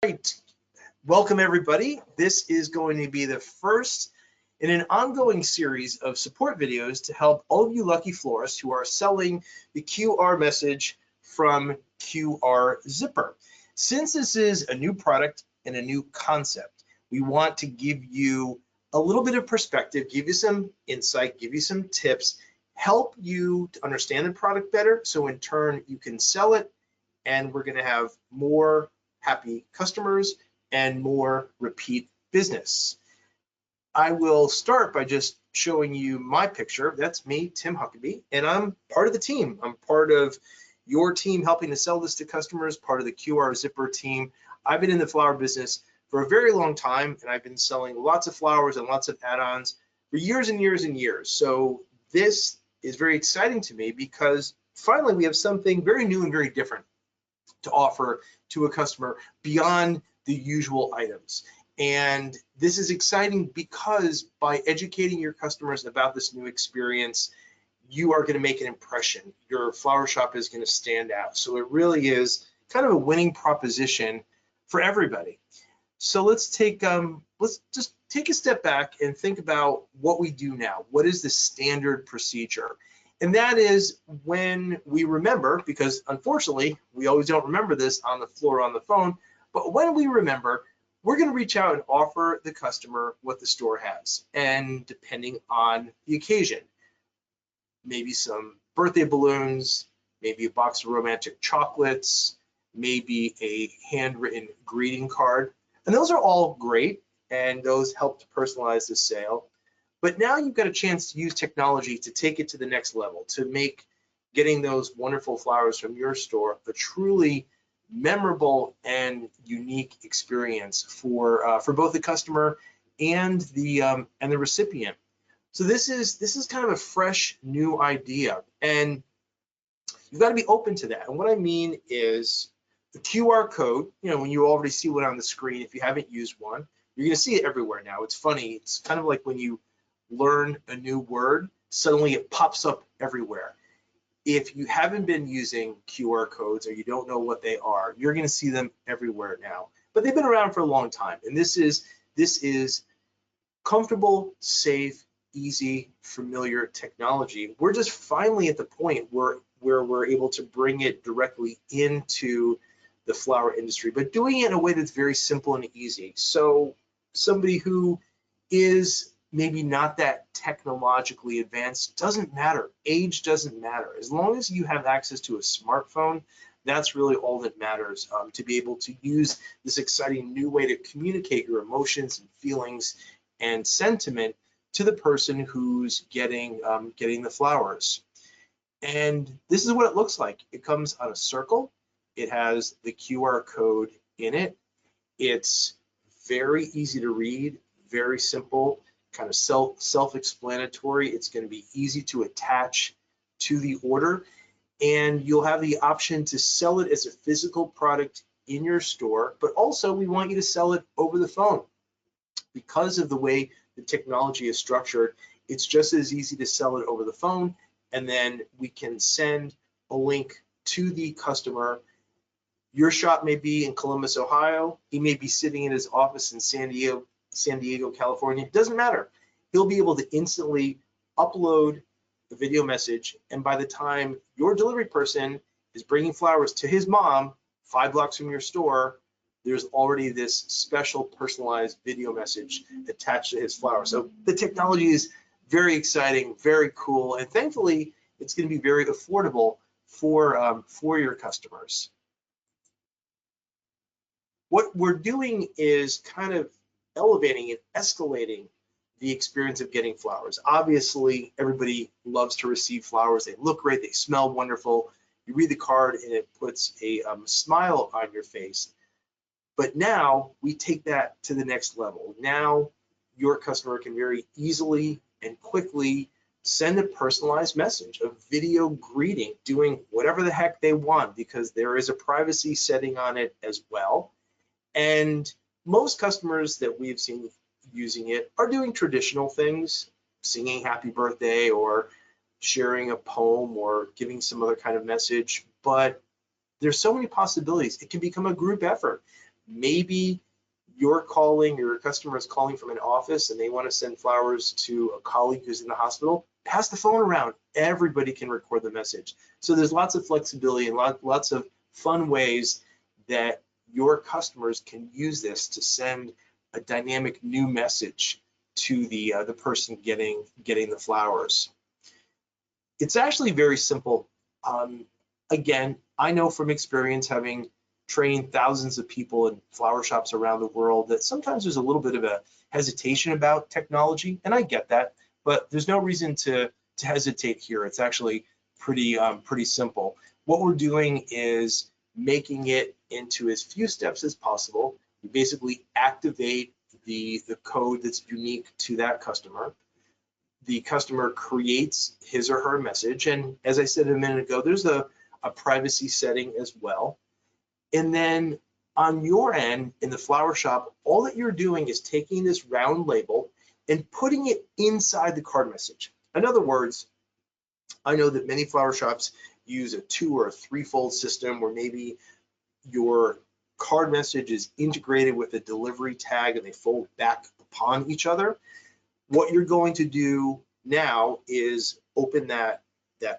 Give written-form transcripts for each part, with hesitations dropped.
Right. Welcome, everybody. This is going to be the first in an ongoing series of support videos to help all of you lucky florists who are selling the QR message from QR Zipper. Since this is a new product and a new concept, we want to give you a little bit of perspective, give you some insight, give you some tips, help you to understand the product better, so in turn you can sell it, and we're going to have more happy customers and more repeat business. I will start by just showing you my picture. That's me, Tim Huckabee, and I'm part of the team. I'm part of your team helping to sell this to customers, part of the QR Zipper team. I've been in the flower business for a very long time, and I've been selling lots of flowers and lots of add-ons for years and years and years. So this is very exciting to me because finally we have something very new and very different to offer to a customer beyond the usual items. And this is exciting because by educating your customers about this new experience, you are going to make an impression. Your flower shop is going to stand out. So it really is kind of a winning proposition for everybody. So let's just take a step back and think about what we do now. What is the standard procedure? And that is when we remember, because unfortunately, we always don't remember this on the floor on the phone, but when we remember, we're going to reach out and offer the customer what the store has. And depending on the occasion, maybe some birthday balloons, maybe a box of romantic chocolates, maybe a handwritten greeting card. And those are all great, and those help to personalize the sale. But now you've got a chance to use technology to take it to the next level, to make getting those wonderful flowers from your store a truly memorable and unique experience for both the customer and the recipient. So this is kind of a fresh new idea, and you've got to be open to that. And what I mean is the QR code. When you already see one on the screen, if you haven't used one, you're going to see it everywhere now. It's funny. It's kind of like when you learn a new word, suddenly it pops up everywhere. If you haven't been using QR codes or you don't know what they are, you're going to see them everywhere now. But they've been around for a long time, and this is comfortable, safe, easy, familiar technology. We're just finally at the point where we're able to bring it directly into the flower industry, but doing it in a way that's very simple and easy. So somebody who is maybe not that technologically advanced, doesn't matter. Age doesn't matter. As long as you have access to a smartphone, that's really all that matters, to be able to use this exciting new way to communicate your emotions and feelings and sentiment to the person who's getting the flowers. And this is what it looks like. It comes on a circle. It has the QR code in it. It's very easy to read, very simple, kind of self-explanatory. It's going to be easy to attach to the order, and you'll have the option to sell it as a physical product in your store, but also we want you to sell it over the phone. Because of the way the technology is structured, it's just as easy to sell it over the phone, and then we can send a link to the customer. Your shop may be in Columbus, Ohio. He may be sitting in his office in San Diego, California. It doesn't matter. He'll be able to instantly upload the video message, and by the time your delivery person is bringing flowers to his mom 5 blocks from your store, there's already this special personalized video message attached to his flower. So the technology is very exciting, very cool, and thankfully it's going to be very affordable for your customers. What we're doing is kind of elevating and escalating the experience of getting flowers. Obviously, everybody loves to receive flowers. They look great, they smell wonderful. You read the card and it puts a smile on your face. But now we take that to the next level. Now your customer can very easily and quickly send a personalized message, a video greeting, doing whatever the heck they want, because there is a privacy setting on it as well. And most customers that we've seen using it are doing traditional things, singing happy birthday or sharing a poem or giving some other kind of message, but there's so many possibilities. It can become a group effort. Maybe you're calling, your customer is calling from an office and they want to send flowers to a colleague who's in the hospital. Pass the phone around. Everybody can record the message. So there's lots of flexibility and lots of fun ways that your customers can use this to send a dynamic new message to the person getting the flowers. It's actually very simple. Again, I know from experience, having trained thousands of people in flower shops around the world, that sometimes there's a little bit of a hesitation about technology, and I get that, but there's no reason to hesitate here. It's actually pretty simple. What we're doing is making it into as few steps as possible. You basically activate the code that's unique to that customer. The customer creates his or her message, and as I said a minute ago, there's a privacy setting as well. And then on your end in the flower shop, all that you're doing is taking this round label and putting it inside the card message. In other words, I know that many flower shops use a 2- or 3-fold system where maybe your card message is integrated with a delivery tag and they fold back upon each other. What you're going to do now is open that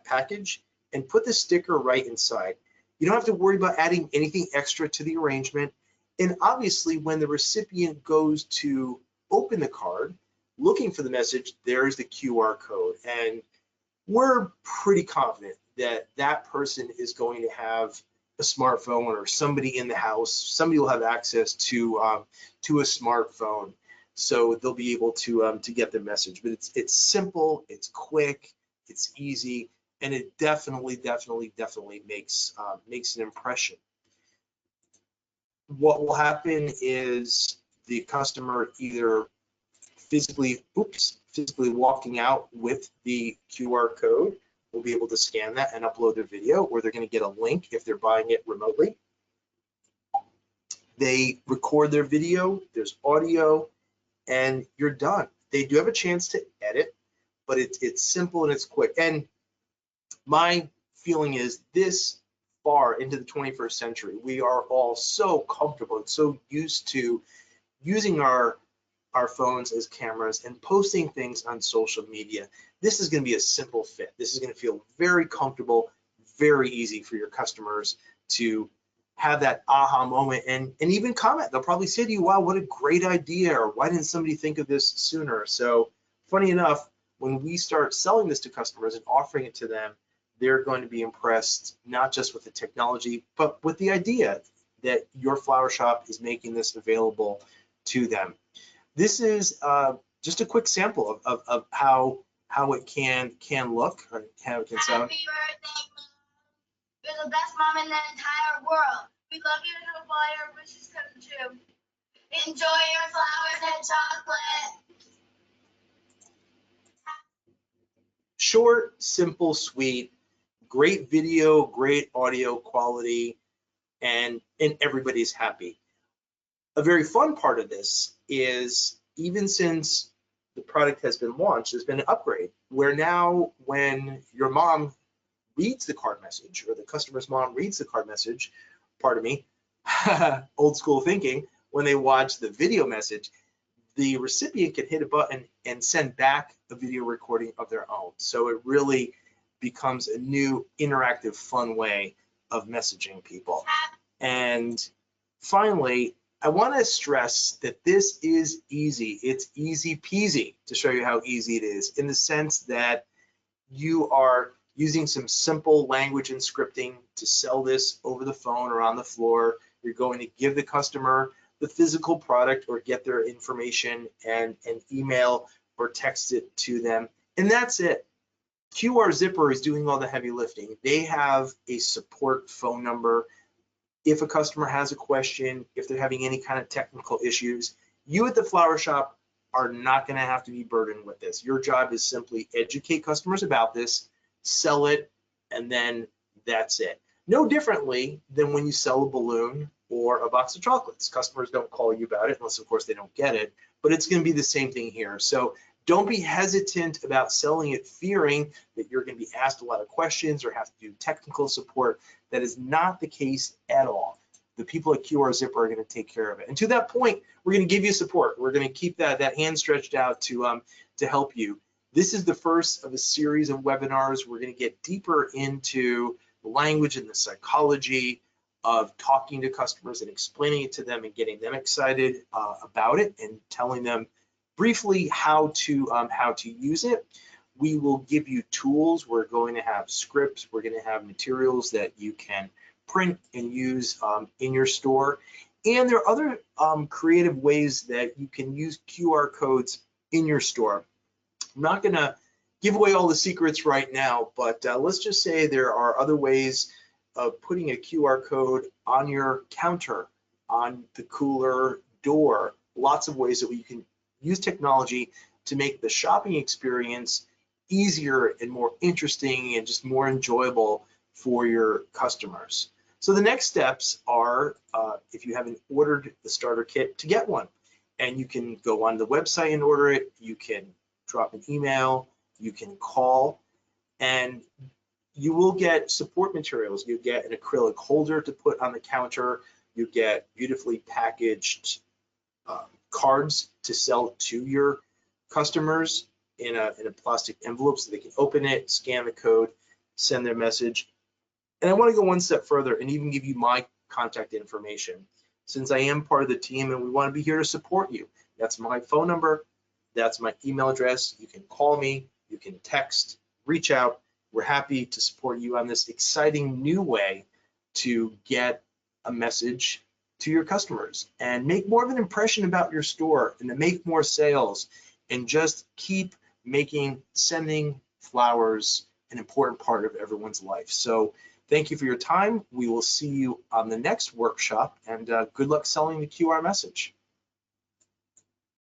package and put the sticker right inside. You don't have to worry about adding anything extra to the arrangement. And obviously, when the recipient goes to open the card, looking for the message, there's the QR code. And we're pretty confident that that person is going to have a smartphone, or somebody in the house, somebody will have access to a smartphone. So they'll be able to get the message. But it's simple, it's quick, it's easy, and it definitely makes an impression. What will happen is the customer either physically walking out with the QR code will be able to scan that and upload their video, or they're going to get a link if they're buying it remotely. They record their video, there's audio, and you're done. They do have a chance to edit, but it's simple and it's quick. And my feeling is, this far into the 21st century, we are all so comfortable and so used to using our phones as cameras and posting things on social media. This is going to be a simple fit. This is going to feel very comfortable, very easy for your customers to have that aha moment and even comment. They'll probably say to you, wow, what a great idea, or why didn't somebody think of this sooner? So funny enough, when we start selling this to customers and offering it to them, they're going to be impressed, not just with the technology, but with the idea that your flower shop is making this available to them. This is just a quick sample of how it can look, or how it can sound. Happy birthday, Mom. You're the best mom in the entire world. We love you and hope all your wishes come true. Enjoy your flowers and chocolate. Short, simple, sweet, great video, great audio quality, and everybody's happy. A very fun part of this is, even since the product has been launched, there's been an upgrade where now when your mom reads the card message, or the customer's mom reads the card message, pardon me, old school thinking, when they watch the video message, the recipient can hit a button and send back a video recording of their own. So it really becomes a new interactive, fun way of messaging people. And finally, I want to stress that this is easy. It's easy peasy to show you how easy it is, in the sense that you are using some simple language and scripting to sell this over the phone or on the floor. You're going to give the customer the physical product or get their information and email or text it to them. And that's it. QR Zipper is doing all the heavy lifting. They have a support phone number. If a customer has a question, if they're having any kind of technical issues, you at the flower shop are not going to have to be burdened with this. Your job is simply educate customers about this, sell it, and then that's it. No differently than when you sell a balloon or a box of chocolates. Customers don't call you about it unless, of course, they don't get it, but it's going to be the same thing here. So don't be hesitant about selling it, fearing that you're going to be asked a lot of questions or have to do technical support. That is not the case at all. the people at QR Zipper are going to take care of it. And to that point, we're going to give you support. We're going to keep that hand stretched out to help you. This is the first of a series of webinars. We're going to get deeper into the language and the psychology of talking to customers and explaining it to them and getting them excited about it and telling them briefly how to use it. We will give you tools. We're going to have scripts. We're going to have materials that you can print and use in your store. And there are other creative ways that you can use QR codes in your store. I'm not going to give away all the secrets right now, but let's just say there are other ways of putting a QR code on your counter, on the cooler door, lots of ways that you can use technology to make the shopping experience easier and more interesting and just more enjoyable for your customers. So the next steps are, if you haven't ordered the starter kit, to get one. And you can go on the website and order it. You can drop an email, you can call, and you will get support materials. You get an acrylic holder to put on the counter. You get beautifully packaged cards to sell to your customers in a plastic envelope so they can open it, scan the code, send their message. And I want to go one step further and even give you my contact information, since I am part of the team and we want to be here to support you. That's my phone number. That's my email address. You can call me, you can text, reach out. We're happy to support you on this exciting new way to get a message to your customers and make more of an impression about your store and to make more sales and just keep making sending flowers an important part of everyone's life. So thank you for your time. We will see you on the next workshop, and good luck selling the QR message.